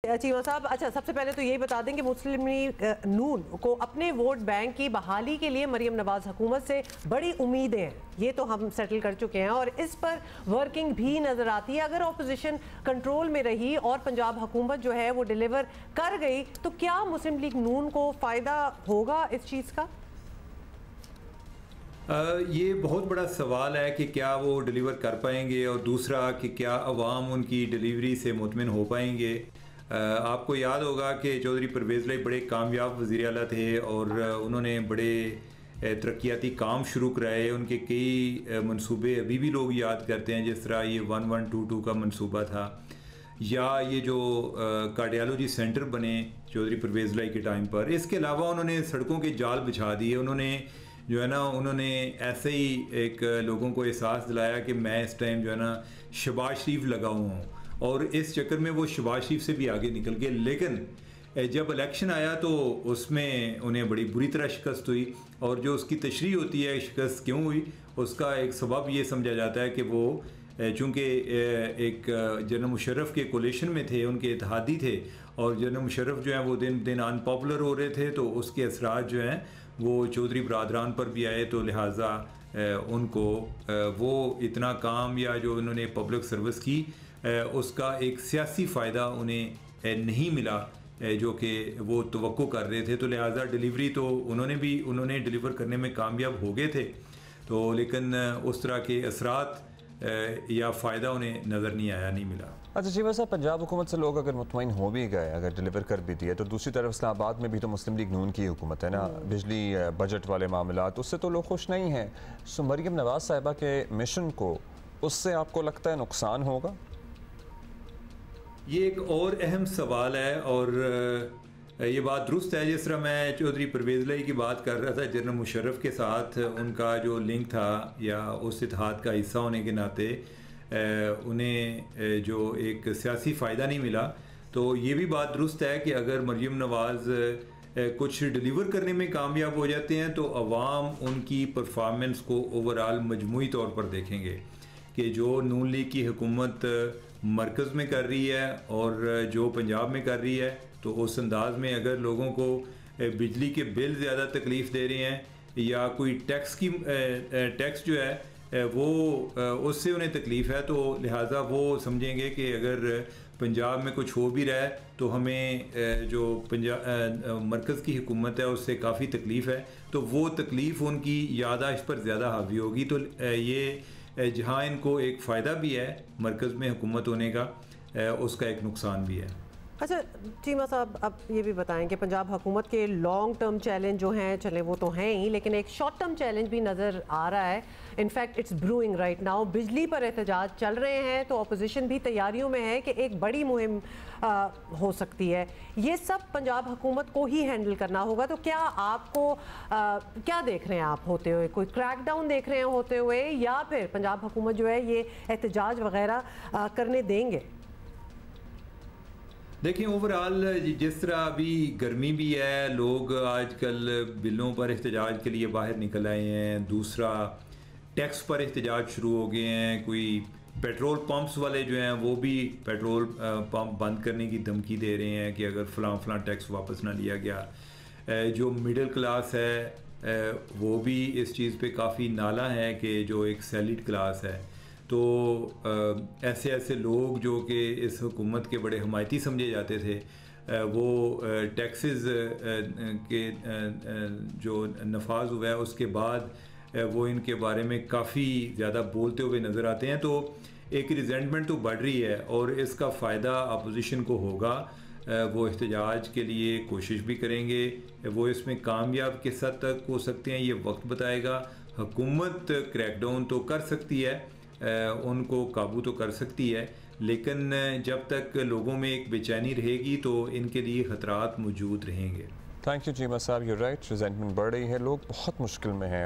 चीमा साहब, अच्छा सबसे पहले तो यही बता दें कि मुस्लिम लीग नून को अपने वोट बैंक की बहाली के लिए मरियम नवाज हुकूमत से बड़ी उम्मीदें हैं, ये तो हम सेटल कर चुके हैं और इस पर वर्किंग भी नजर आती है। अगर ऑपोजिशन कंट्रोल में रही और पंजाब हुकूमत जो है वो डिलीवर कर गई तो क्या मुस्लिम लीग नून को फ़ायदा होगा इस चीज़ का? ये बहुत बड़ा सवाल है कि क्या वो डिलीवर कर पाएंगे और दूसरा कि क्या अवाम उनकी डिलीवरी से मुतमिन हो पाएंगे। आपको याद होगा कि चौधरी परवेज़ लाई बड़े कामयाब वज़ीर आला थे और उन्होंने बड़े तरक्याती काम शुरू कराए। उनके कई मंसूबे अभी भी लोग याद करते हैं, जिस तरह ये 1122 का मंसूबा था या ये जो कार्डियोलॉजी सेंटर बने चौधरी परवेज़ लाई के टाइम पर। इसके अलावा उन्होंने सड़कों के जाल बिछा दिए। उन्होंने जो है ना उन्होंने ऐसे ही एक लोगों को एहसास दिलाया कि मैं इस टाइम जो है ना शहबाज शरीफ लगा हुआ हूँ, और इस चक्कर में वो शहबाज शरीफ से भी आगे निकल गए। लेकिन जब इलेक्शन आया तो उसमें उन्हें बड़ी बुरी तरह शिकस्त हुई, और जो उसकी तशरीह होती है शिकस्त क्यों हुई, उसका एक सबब ये समझा जाता है कि वो चूँकि एक जनरल मुशर्रफ के कोलिशन में थे, उनके इत्तेहादी थे, और जनरल मुशर्रफ जो है वो दिन दिन अनपॉपुलर हो रहे थे, तो उसके असरात जो हैं वो चौधरी बरादरान पर भी आए। तो लिहाजा उनको वो इतना काम या जो उन्होंने पब्लिक सर्विस की उसका एक सियासी फ़ायदा उन्हें नहीं मिला जो कि वो तवक्को कर रहे थे। तो लिहाजा डिलीवरी तो उन्होंने डिलीवर करने में कामयाब हो गए थे, तो लेकिन उस तरह के असरात या फ़ायदा उन्हें नज़र नहीं आया, नहीं मिला। अच्छा चीमा साहब, पंजाब हुकूमत से लोग अगर मुतमईन हो भी गए, अगर डिलीवर कर भी दिए, तो दूसरी तरफ इस्लामाबाद में भी तो मुस्लिम लीग नून की हुकूमत है ना, बिजली बजट वाले मामलात, उससे तो लोग खुश नहीं हैं। सो मरियम नवाज साहिबा के मिशन को उससे आपको लगता है नुकसान होगा? ये एक और अहम सवाल है, और ये बात दुरुस्त है। जिस तरह मैं चौधरी परवेज़ लाई की बात कर रहा था, जनरल मुशर्रफ के साथ उनका जो लिंक था या उस इत्तेहाद का हिस्सा होने के नाते उन्हें जो एक सियासी फ़ायदा नहीं मिला, तो ये भी बात दुरुस्त है कि अगर मरियम नवाज़ कुछ डिलीवर करने में कामयाब हो जाते हैं तो अवाम उनकी परफॉर्मेंस को ओवरऑल मजमूई तौर पर देखेंगे कि जो नून लीग की हुकूमत मरकज़ में कर रही है और जो पंजाब में कर रही है, तो उस अंदाज में अगर लोगों को बिजली के बिल ज़्यादा तकलीफ़ दे रहे हैं या कोई टैक्स जो है वो उससे उन्हें तकलीफ़ है, तो लिहाजा वो समझेंगे कि अगर पंजाब में कुछ हो भी रहा है तो हमें जो मरकज़ की हुकूमत है उससे काफ़ी तकलीफ़ है, तो वो तकलीफ़ उनकी यादाश्त पर ज़्यादा हावी होगी। तो ये जहाँ इनको एक फ़ायदा भी है मरकज़ में हुकूमत होने का, उसका एक नुकसान भी है। अच्छा चीमा साहब, अब ये भी बताएं कि पंजाब हुकूमत के लॉन्ग टर्म चैलेंज जो हैं, चले वो तो हैं ही, लेकिन एक शॉर्ट टर्म चैलेंज भी नज़र आ रहा है। In fact it's brewing right now. बिजली पर एहतजाज चल रहे हैं, तो अपोजिशन भी तैयारियों में है कि एक बड़ी मुहिम हो सकती है। ये सब पंजाब हुकूमत को ही हैंडल करना होगा। तो क्या आपको क्या देख रहे हैं आप होते हुए? कोई क्रैकडाउन देख रहे हैं होते हुए, या फिर पंजाब हुकूमत जो है ये एहतजाज वगैरह करने देंगे? देखिए, ओवरऑल जिस तरह अभी गर्मी भी है, लोग आजकल बिलों पर एहतजाज के लिए बाहर निकल आए हैं। दूसरा, टैक्स पर एहतजाज शुरू हो गए हैं। कोई पेट्रोल पंप्स वाले जो हैं वो भी पेट्रोल पंप बंद करने की धमकी दे रहे हैं कि अगर फ़लाँ टैक्स वापस ना लिया गया। जो मिडिल क्लास है वो भी इस चीज़ पे काफ़ी नाला है कि जो एक सैलिड क्लास है, तो ऐसे लोग जो कि इस हुकूमत के बड़े हमायती समझे जाते थे, वो टैक्सेस के जो नफाज हुआ है उसके बाद वो इनके बारे में काफ़ी ज़्यादा बोलते हुए नज़र आते हैं। तो एक रिजेंटमेंट तो बढ़ रही है और इसका फ़ायदा अपोजिशन को होगा। वो एहतजाज के लिए कोशिश भी करेंगे, वो इसमें कामयाब किस हद तक हो सकते हैं ये वक्त बताएगा। हुकूमत क्रैकडाउन तो कर सकती है, उनको काबू तो कर सकती है, लेकिन जब तक लोगों में एक बेचैनी रहेगी तो इनके लिए ख़तरात मौजूद रहेंगे। थैंक यू चीमा साहब, यू राइट, रिजेंटमेंट बढ़ रही है, लोग बहुत मुश्किल में हैं।